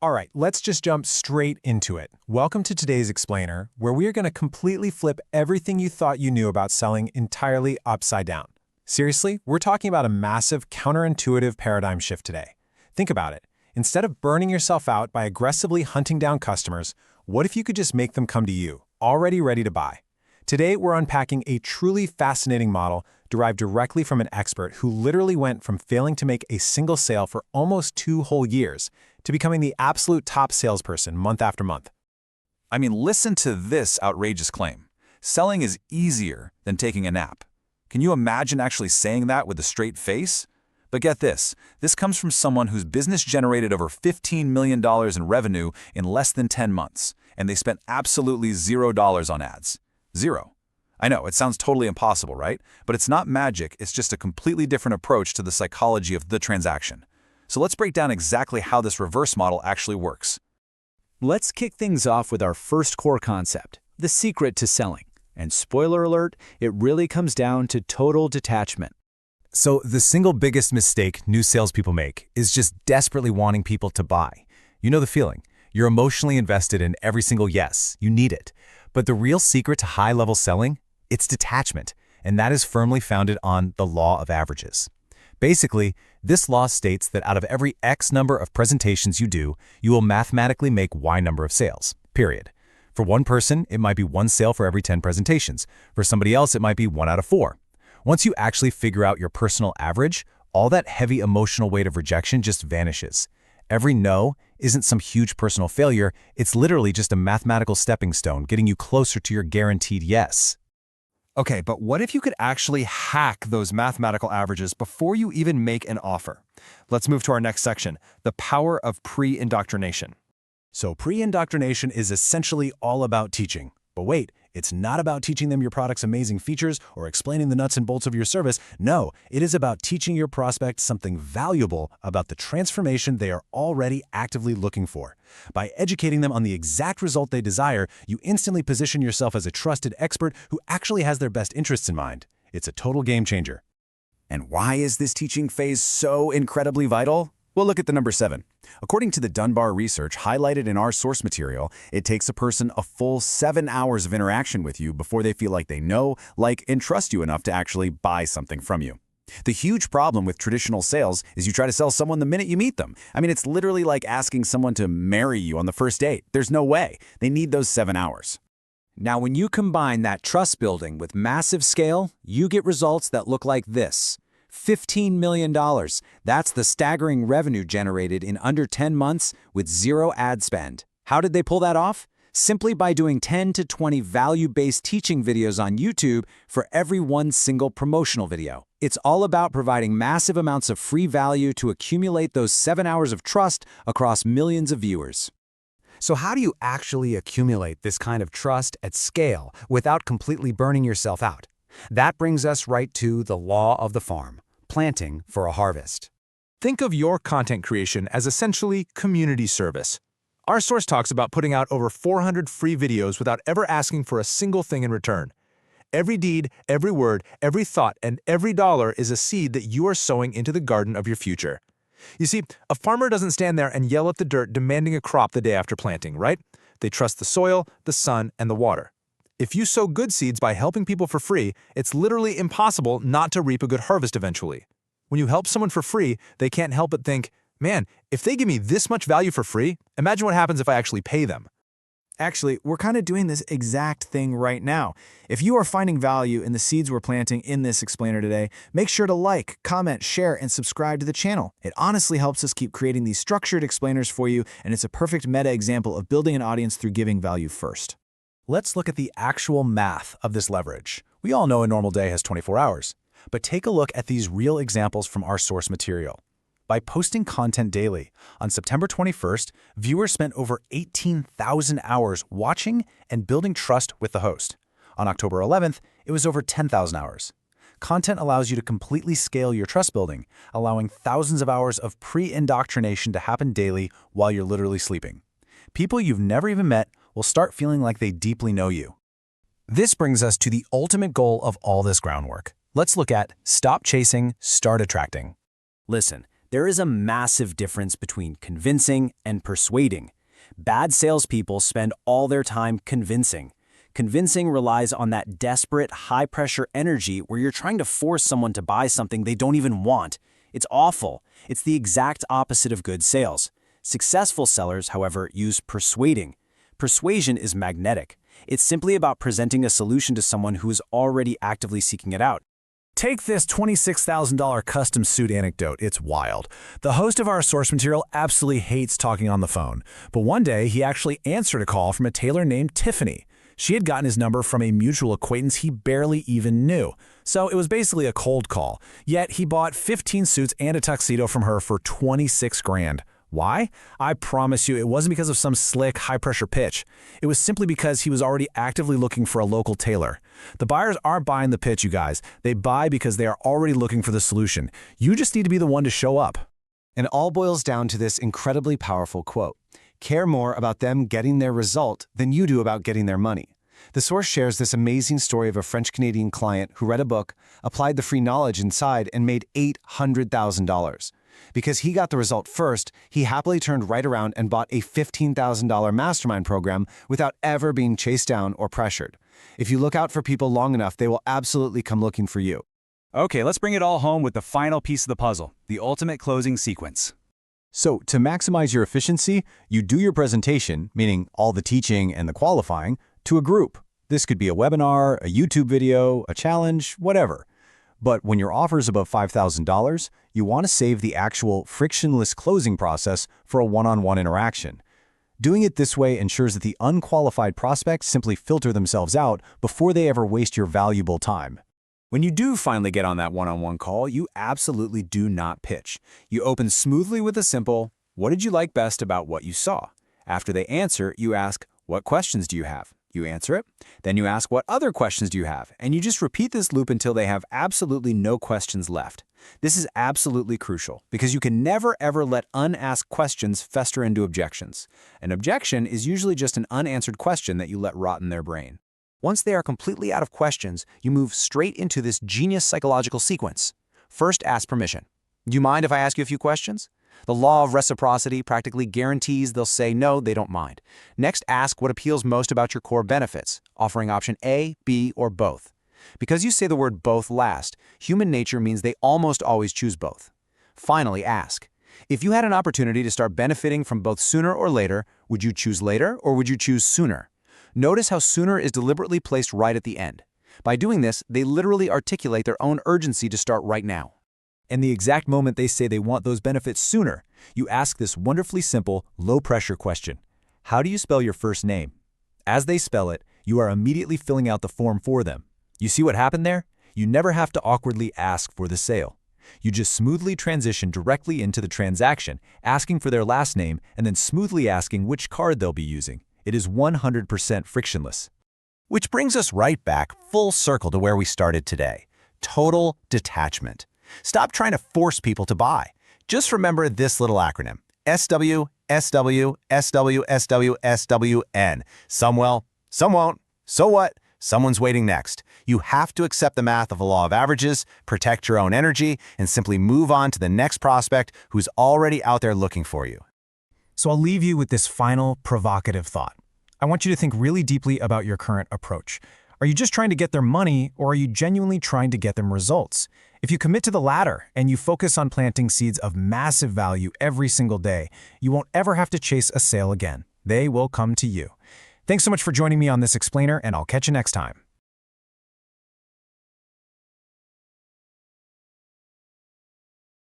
All right, let's just jump straight into it. Welcome to today's Explainer, where we are going to completely flip everything you thought you knew about selling entirely upside down. Seriously, we're talking about a massive counterintuitive paradigm shift today. Think about it. Instead of burning yourself out by aggressively hunting down customers, what if you could just make them come to you, already ready to buy? Today, we're unpacking a truly fascinating model derived directly from an expert who literally went from failing to make a single sale for almost 2 whole years to becoming the absolute top salesperson month after month. I mean, listen to this outrageous claim. Selling is easier than taking a nap. Can you imagine actually saying that with a straight face? But get this comes from someone whose business generated over $15 million in revenue in less than 10 months, and they spent absolutely $0 on ads. Zero. I know, it sounds totally impossible, right? But it's not magic, it's just a completely different approach to the psychology of the transaction. So let's break down exactly how this reverse model actually works. Let's kick things off with our first core concept, the secret to selling. And spoiler alert, it really comes down to total detachment. So the single biggest mistake new salespeople make is just desperately wanting people to buy. You know the feeling. You're emotionally invested in every single yes. You need it. But the real secret to high-level selling? It's detachment, and that is firmly founded on the law of averages. Basically, this law states that out of every X number of presentations you do, you will mathematically make Y number of sales, period. For one person, it might be 1 sale for every 10 presentations. For somebody else, it might be 1 out of 4. Once you actually figure out your personal average, all that heavy emotional weight of rejection just vanishes. Every no isn't some huge personal failure, it's literally just a mathematical stepping stone getting you closer to your guaranteed yes. Okay, but what if you could actually hack those mathematical averages before you even make an offer? Let's move to our next section, the power of pre-indoctrination. So pre-indoctrination is essentially all about teaching. But wait, it's not about teaching them your product's amazing features or explaining the nuts and bolts of your service. No, it is about teaching your prospect something valuable about the transformation they are already actively looking for. By educating them on the exact result they desire, you instantly position yourself as a trusted expert who actually has their best interests in mind. It's a total game changer. And why is this teaching phase so incredibly vital? Well, look at the number 7. According to the Dunbar research highlighted in our source material, it takes a person a full 7 hours of interaction with you before they feel like they know, like, and trust you enough to actually buy something from you. The huge problem with traditional sales is you try to sell someone the minute you meet them. I mean, it's literally like asking someone to marry you on the first date. There's no way. They need those 7 hours. Now, when you combine that trust building with massive scale, you get results that look like this. $15 million. That's the staggering revenue generated in under 10 months with 0 ad spend. How did they pull that off? Simply by doing 10 to 20 value-based teaching videos on YouTube for every 1 single promotional video. It's all about providing massive amounts of free value to accumulate those 7 hours of trust across millions of viewers. So how do you actually accumulate this kind of trust at scale without completely burning yourself out? That brings us right to the law of the farm. Planting for a harvest. Think of your content creation as essentially community service. Our source talks about putting out over 400 free videos without ever asking for a single thing in return. Every deed, every word, every thought, and every dollar is a seed that you are sowing into the garden of your future. You see, a farmer doesn't stand there and yell at the dirt demanding a crop the day after planting, right? They trust the soil, the sun, and the water. If you sow good seeds by helping people for free, it's literally impossible not to reap a good harvest eventually. When you help someone for free, they can't help but think, man, if they give me this much value for free, imagine what happens if I actually pay them. Actually, we're kind of doing this exact thing right now. If you are finding value in the seeds we're planting in this explainer today, make sure to like, comment, share, and subscribe to the channel. It honestly helps us keep creating these structured explainers for you, and it's a perfect meta example of building an audience through giving value first. Let's look at the actual math of this leverage. We all know a normal day has 24 hours, but take a look at these real examples from our source material. By posting content daily, on September 21st, viewers spent over 18,000 hours watching and building trust with the host. On October 11th, it was over 10,000 hours. Content allows you to completely scale your trust building, allowing thousands of hours of pre-indoctrination to happen daily while you're literally sleeping. People you've never even met will start feeling like they deeply know you. This brings us to the ultimate goal of all this groundwork. Let's look at stop chasing, start attracting. Listen, There is a massive difference between convincing and persuading. Bad salespeople spend all their time convincing. Convincing relies on that desperate, high-pressure energy where you're trying to force someone to buy something they don't even want. It's awful. It's the exact opposite of good sales. Successful sellers, however, use persuading. Persuasion is magnetic. It's simply about presenting a solution to someone who is already actively seeking it out. Take this $26,000 custom suit anecdote. It's wild. The host of our source material absolutely hates talking on the phone, but one day he actually answered a call from a tailor named Tiffany. She had gotten his number from a mutual acquaintance he barely even knew. So it was basically a cold call. Yet he bought 15 suits and a tuxedo from her for $26 grand. Why? I promise you, it wasn't because of some slick, high-pressure pitch. It was simply because he was already actively looking for a local tailor. The buyers aren't buying the pitch, you guys. They buy because they are already looking for the solution. You just need to be the one to show up. And it all boils down to this incredibly powerful quote. Care more about them getting their result than you do about getting their money. The source shares this amazing story of a French-Canadian client who read a book, applied the free knowledge inside, and made $800,000. Because he got the result first, he happily turned right around and bought a $15,000 mastermind program without ever being chased down or pressured. If you look out for people long enough, they will absolutely come looking for you. Okay, let's bring it all home with the final piece of the puzzle, the ultimate closing sequence. So, to maximize your efficiency, you do your presentation, meaning all the teaching and the qualifying, to a group. This could be a webinar, a YouTube video, a challenge, whatever. But when your offer is above $5,000, you want to save the actual frictionless closing process for a one-on-one interaction. Doing it this way ensures that the unqualified prospects simply filter themselves out before they ever waste your valuable time. When you do finally get on that one-on-one call, you absolutely do not pitch. You open smoothly with a simple, "What did you like best about what you saw?" After they answer, you ask, "What questions do you have?" You answer it. Then you ask, "What other questions do you have?" And you just repeat this loop until they have absolutely no questions left. This is absolutely crucial because you can never ever let unasked questions fester into objections. An objection is usually just an unanswered question that you let rot in their brain. Once they are completely out of questions, you move straight into this genius psychological sequence. First, ask permission. Do you mind if I ask you a few questions? The law of reciprocity practically guarantees they'll say no, they don't mind. Next, ask what appeals most about your core benefits, offering option A, B, or both. Because you say the word both last, human nature means they almost always choose both. Finally, ask. If you had an opportunity to start benefiting from both sooner or later, would you choose later or would you choose sooner? Notice how sooner is deliberately placed right at the end. By doing this, they literally articulate their own urgency to start right now. And the exact moment they say they want those benefits sooner, you ask this wonderfully simple, low-pressure question. How do you spell your first name? As they spell it, you are immediately filling out the form for them. You see what happened there? You never have to awkwardly ask for the sale. You just smoothly transition directly into the transaction, asking for their last name and then smoothly asking which card they'll be using. It is 100% frictionless. Which brings us right back full circle to where we started today. Total detachment. Stop trying to force people to buy. Just remember this little acronym. SW, SW, SW, SW, SWN. Some will, some won't. So what? Someone's waiting next. You have to accept the math of the law of averages, protect your own energy, and simply move on to the next prospect who's already out there looking for you. So I'll leave you with this final provocative thought. I want you to think really deeply about your current approach. Are you just trying to get their money, or are you genuinely trying to get them results? If you commit to the latter and you focus on planting seeds of massive value every single day, you won't ever have to chase a sale again. They will come to you. Thanks so much for joining me on this explainer, and I'll catch you next time.